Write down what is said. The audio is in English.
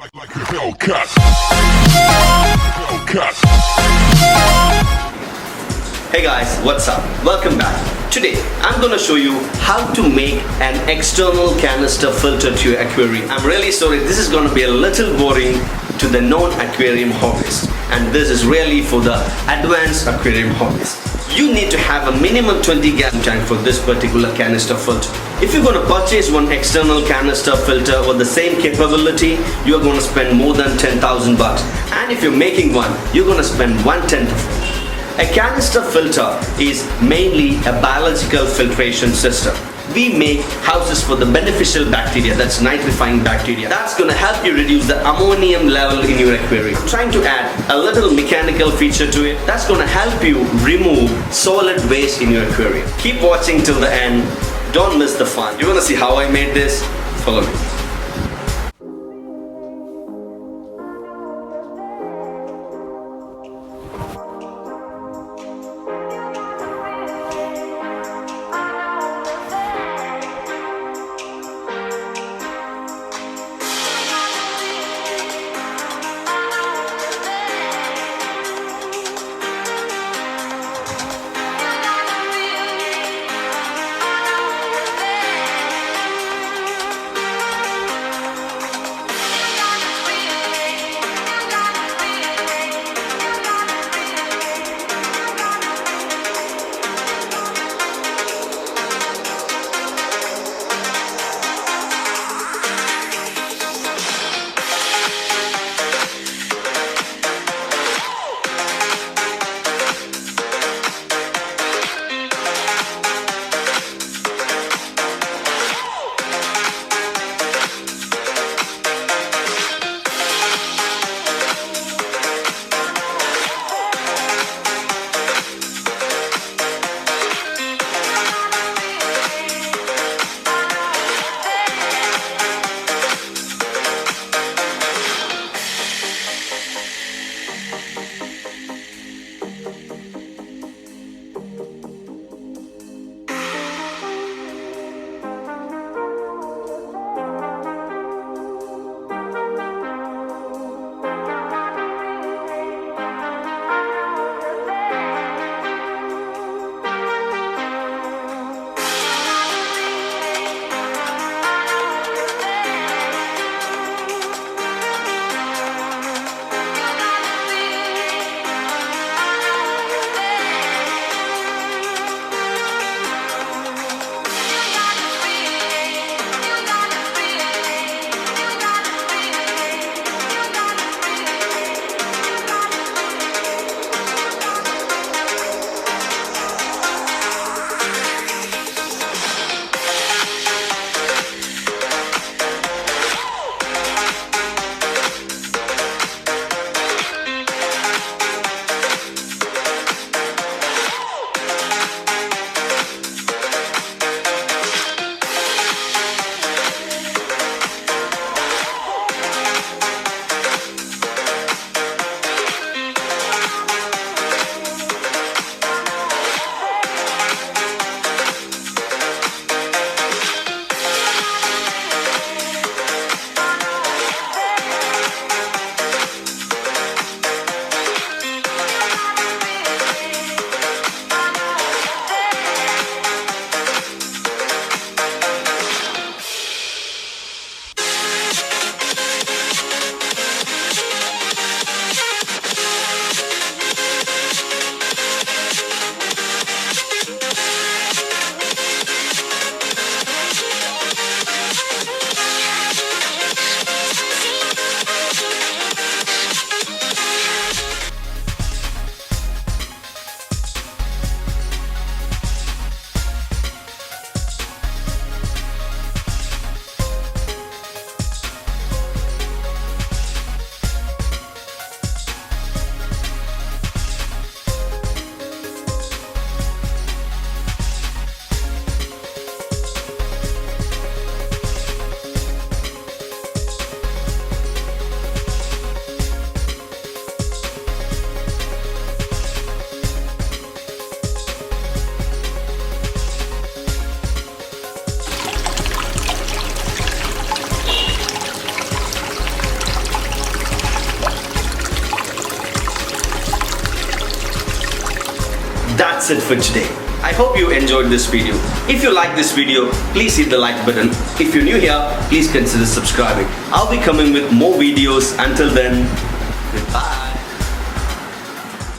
Like a Hellcat. Hellcat. Hey guys, what's up? Welcome back. Today, I'm gonna show you how to make an external canister filter to your aquarium. I'm really sorry, this is gonna be a little boring to the non-aquarium hobbyist. And this is really for the advanced aquarium hobbyist. You need to have a minimum 20 gallon tank for this particular canister filter. If you're gonna purchase one external canister filter with the same capability, you're gonna spend more than 10,000 bucks. And if you're making one, you're gonna spend 1/10 of it. A canister filter is mainly a biological filtration system. We make houses for the beneficial bacteria, that's nitrifying bacteria. That's gonna help you reduce the ammonium level in your aquarium. I'm trying to add a little mechanical feature to it. That's gonna help you remove solid waste in your aquarium. Keep watching till the end. Don't miss the fun. You wanna see how I made this? Follow me. that's it for today. I hope you enjoyed this video. If you like this video, please hit the like button. If you're new here, please consider subscribing. I'll be coming with more videos. Until then, goodbye.